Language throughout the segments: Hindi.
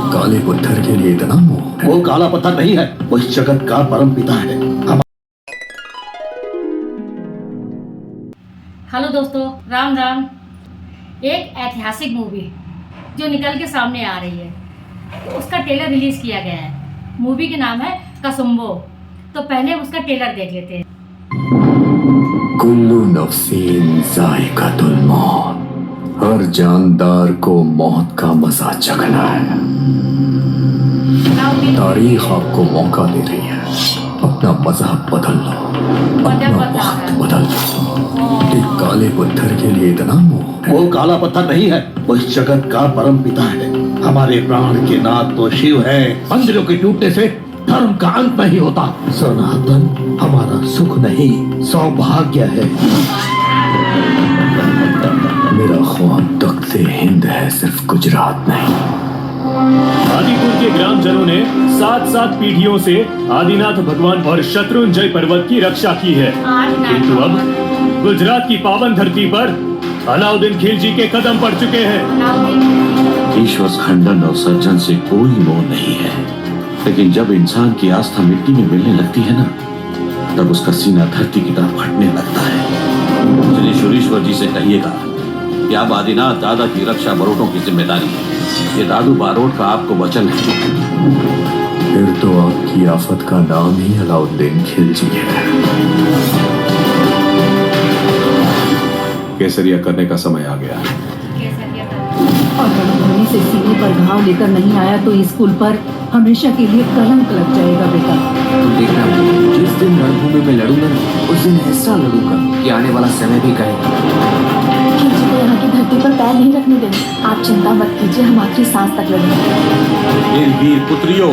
काले पत्थर के लिए इतना मोह? वो काला पत्थर नहीं है, वो इस जगत का परम पिता है। हेलो दोस्तों, राम राम। एक ऐतिहासिक मूवी जो निकल के सामने आ रही है, तो उसका ट्रेलर रिलीज किया गया है। मूवी के नाम है कसुम्बो। तो पहले उसका ट्रेलर देख लेते हैं। कुल्लू नफ्सीन जायकातुल मौत, हर जानदार को मौत का मजा चखना है। तारीख आपको मौका दे रही है, अपना मजहब बदल लो, अपना वक्त बदल लो। एक काले पत्थर के लिए इतना मोह? वो काला पत्थर नहीं है, वो इस जगत का परम पिता है। हमारे प्राण के नाथ तो शिव है। मंदिरों के टूटने से धर्म का अंत नहीं होता। सनातन हमारा सुख नहीं, सौभाग्य है। मेरा ख्वाब तख्ते हिंद है, सिर्फ गुजरात नहीं। आदिपुर के ग्रामजनों ने 7-7 पीढ़ियों से आदिनाथ भगवान और शत्रुंजय पर्वत की रक्षा की है, किंतु अब गुजरात की पावन धरती पर अलाउद्दीन खिलजी के कदम पड़ चुके हैं। ईश्वर खंडन और सर्जन से कोई मोह नहीं है, लेकिन जब इंसान की आस्था मिट्टी में मिलने लगती है ना, तब उसका सीना धरती की तरफ फटने लगता है। श्री शुरीश्वर जी से कहिएगा कि अब आदिनाथ दादा की रक्षा बरोटों की जिम्मेदारी है। ये दादू बारोट का आपको वचन है। फिर तो आपकी आफत का नाम ही अलाउद्दीन खिलजी है। केसरिया करने का समय आ गया। और रणभूमि से सीने पर घाव लेकर नहीं आया तो इस स्कूल पर हमेशा के लिए कलंक लग जाएगा बेटा। देखना, जिस दिन रणभूमि में लड़ूंगा उस दिन ऐसा लड़ूंगा कि आने वाला समय भी कहेगा। खिलजी को यहाँ की धरती पर पैर नहीं रखने देंगे। आप चिंता मत कीजिए, हम आखिरी सांस तक लड़ेंगे। मेरी वीर पुत्रियों,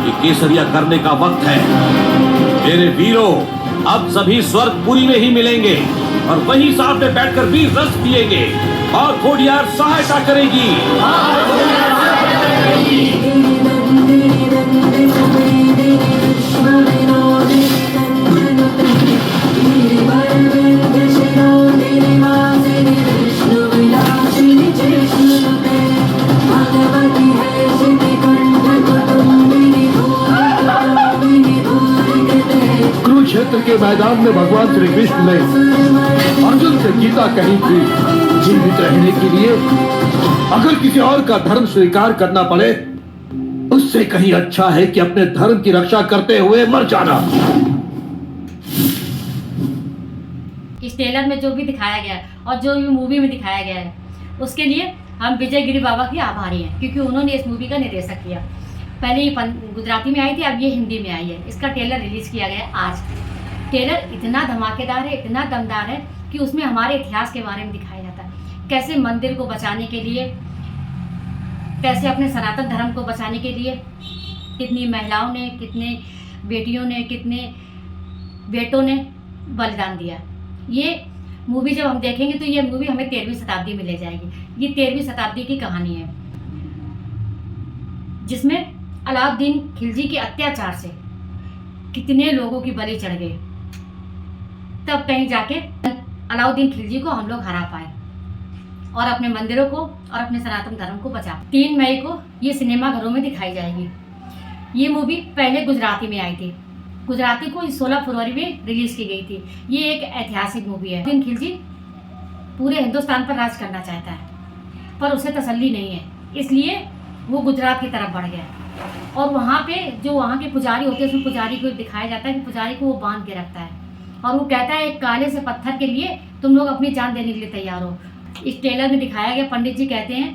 ये केसरिया करने का वक्त है। मेरे वीरों, अब सभी स्वर्गपुरी में ही मिलेंगे और वहीं सामने बैठकर वीर रस पिएंगे और घोड़ियार सहायता करेगी। कुरुक्षेत्र के मैदान में भगवान श्री कृष्ण ने अर्जुन से गीता कही थी, जीवित रहने के लिए अगर किसी और का धर्म स्वीकार करना पड़े, उससे कहीं अच्छा है कि अपने धर्म की रक्षा करते हुए मर जाना। इस ट्रेलर में जो भी दिखाया गया है और जो भी मूवी में दिखाया गया है, उसके लिए हम विजय गिरी बाबा के आभारी हैं, क्योंकि उन्होंने इस मूवी का निर्देशन किया। पहले ये गुजराती में आई थी, अब ये हिंदी में आई है। इसका ट्रेलर रिलीज किया गया है आज। ट्रेलर इतना धमाकेदार है, इतना दमदार है कि उसमें हमारे इतिहास के बारे में दिखाया जाता है। कैसे मंदिर को बचाने के लिए, कैसे अपने सनातन धर्म को बचाने के लिए कितनी महिलाओं ने, कितने बेटियों ने, कितने बेटों ने बलिदान दिया। ये मूवी जब हम देखेंगे तो ये मूवी हमें 13वीं शताब्दी में ले जाएगी। ये 13वीं शताब्दी की कहानी है, जिसमें अलाउद्दीन खिलजी के अत्याचार से कितने लोगों की बलि चढ़ गई, तब कहीं जाके अलाउद्दीन खिलजी को हम लोग हरा पाए और अपने मंदिरों को और अपने सनातन धर्म को बचा। 3 मई को ये सिनेमा घरों में दिखाई जाएगी। ये मूवी पहले गुजराती में आई थी, गुजराती को 16 फरवरी में रिलीज की गई थी। ये एक ऐतिहासिक मूवी है। अलाउद्दीन खिलजी पूरे हिंदुस्तान पर राज करना चाहता है, पर उसे तसल्ली नहीं है, इसलिए वो गुजरात की तरफ बढ़ गया। और वहाँ पे जो वहाँ के पुजारी होते हैं, उसमें पुजारी को दिखाया जाता है कि पुजारी को वो बांध के रखता है और वो कहता है एक काले से पत्थर के लिए तुम लोग अपनी जान देने के लिए तैयार हो। इस ट्रेलर में दिखाया गया, पंडित जी कहते हैं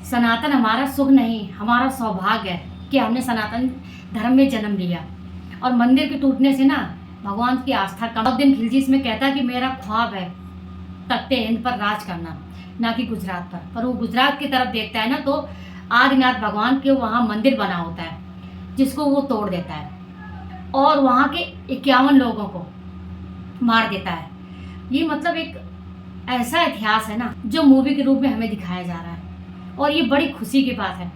सनातन हमारा सुख नहीं, हमारा सौभाग्य है कि हमने सनातन धर्म में जन्म लिया। और मंदिर के टूटने से ना भगवान की आस्था कम। अलाउद्दीन खिलजी इसमें कहता है कि मेरा ख्वाब है तख्ते हिंद पर राज करना, ना कि गुजरात पर वो गुजरात की तरफ देखता है ना, तो आदिनाथ भगवान के वहाँ मंदिर बना होता है, जिसको वो तोड़ देता है और वहाँ के 51 लोगों को मार देता है। ये मतलब एक ऐसा इतिहास है ना, जो मूवी के रूप में हमें दिखाया जा रहा है। और ये बड़ी खुशी की बात है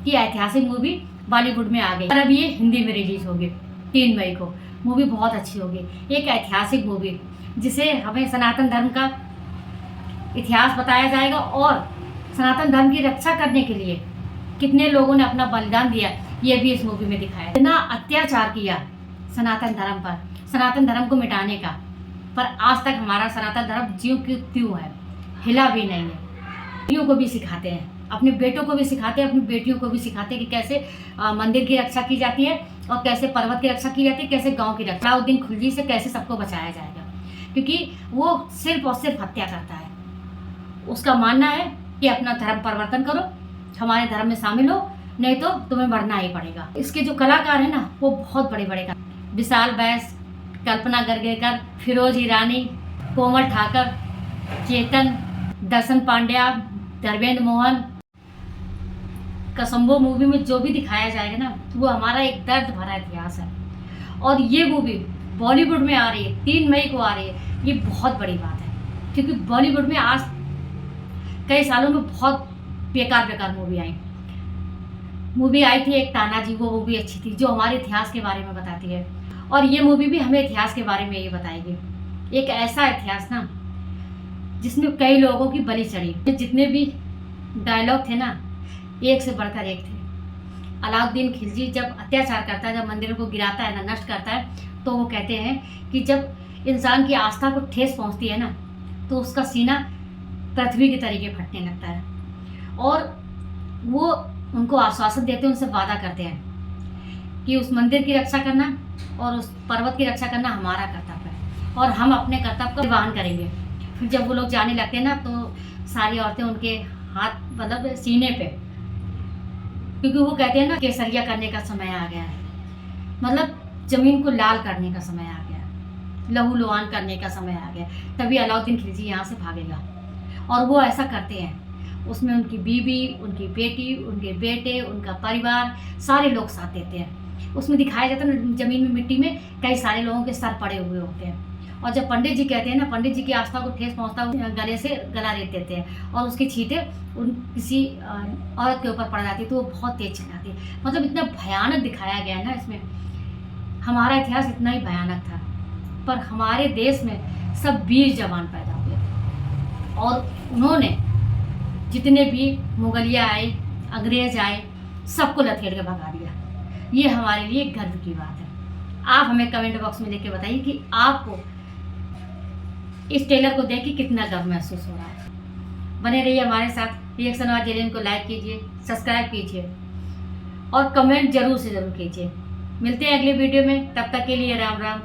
कि ऐतिहासिक मूवी बॉलीवुड में आ गई और अब ये हिंदी में रिलीज होगी 3 मई को। मूवी बहुत अच्छी होगी, एक ऐतिहासिक मूवी जिसे हमें सनातन धर्म का इतिहास बताया जाएगा और सनातन धर्म की रक्षा करने के लिए कितने लोगों ने अपना बलिदान दिया, ये भी इस मूवी में दिखाया। इतना अत्याचार किया सनातन धर्म पर, सनातन धर्म को मिटाने का, पर आज तक हमारा सनातन धर्म ज्यों की त्यों है, हिला भी नहीं है। बेटियों को भी सिखाते हैं, अपने बेटों को भी सिखाते हैं, अपनी बेटियों को भी सिखाते हैं कि कैसे मंदिर की रक्षा की जाती है और कैसे पर्वत की रक्षा की जाती है, कैसे गांव की रक्षा। अलाउद्दीन खिलजी से कैसे सबको बचाया जाएगा, क्योंकि वो सिर्फ और सिर्फ हत्या करता है। उसका मानना है कि अपना धर्म परिवर्तन करो, हमारे धर्म में शामिल हो, नहीं तो तुम्हें मरना ही पड़ेगा। इसके जो कलाकार हैं ना, वो बहुत बड़े बड़े विशाल बैस, कल्पना गर्गेकर, फिरोज ईरानी, कोमल ठाकर, चेतन, दर्शन पांड्या, धर्मेंद्र मोहन। कसम्बो मूवी में जो भी दिखाया जाएगा ना, वो हमारा एक दर्द भरा इतिहास है। और ये मूवी बॉलीवुड में आ रही है, 3 मई को आ रही है। ये बहुत बड़ी बात है, क्योंकि बॉलीवुड में आज कई सालों में बहुत बेकार मूवी आई थी। एक तानाजी, वो मूवी अच्छी थी, जो हमारे इतिहास के बारे में बताती है। और ये मूवी भी हमें इतिहास के बारे में ये बताएगी, एक ऐसा इतिहास ना जिसमें कई लोगों की बलि चढ़ी। जितने भी डायलॉग थे ना, एक से बढ़कर एक थे। अलाउद्दीन खिलजी जब अत्याचार करता है, जब मंदिरों को गिराता है ना, नष्ट करता है, तो वो कहते हैं कि जब इंसान की आस्था को ठेस पहुंचती है ना, तो उसका सीना पृथ्वी के तरीके फटने लगता है। और वो उनको आश्वासन देते हैं, उनसे वादा करते हैं कि उस मंदिर की रक्षा करना और उस पर्वत की रक्षा करना हमारा कर्तव्य है, और हम अपने कर्तव्य का निर्वहन करेंगे। फिर जब वो लोग जाने लगते हैं ना, तो सारी औरतें उनके हाथ मतलब सीने पे, क्योंकि वो कहते हैं ना केसरिया करने का समय आ गया है, मतलब जमीन को लाल करने का समय आ गया, लहू लुहान करने का समय आ गया। तभी अलाउद्दीन खिलजी यहाँ से भागेगा, और वो ऐसा करते हैं। उसमें उनकी बीवी, उनकी बेटी, उनके बेटे, उनका परिवार, सारे लोग साथ देते हैं। उसमें दिखाया जाता है ना, जमीन में मिट्टी में कई सारे लोगों के सर पड़े हुए होते हैं। और जब पंडित जी कहते हैं ना, पंडित जी की आस्था को ठेस पहुंचता है, गले से गला रेत देते हैं, और उसकी छींटें उन किसी औरत के ऊपर पड़ जाती है, तो वो बहुत तेज चिल्लाती है। मतलब इतना भयानक दिखाया गया है ना इसमें। हमारा इतिहास इतना ही भयानक था, पर हमारे देश में सब वीर जवान पैदा हुए, और उन्होंने जितने भी मुगलिया आए, अंग्रेज आए, सबको लथेड़ के भगा दिया। ये हमारे लिए गर्व की बात है। आप हमें कमेंट बॉक्स में लिख के बताइए कि आपको इस ट्रेलर को देख के कितना गर्व महसूस हो रहा है। बने रहिए हमारे साथ। रिएक्शन वाले चैनल को लाइक कीजिए, सब्सक्राइब कीजिए, और कमेंट जरूर से ज़रूर कीजिए। मिलते हैं अगले वीडियो में, तब तक के लिए राम राम।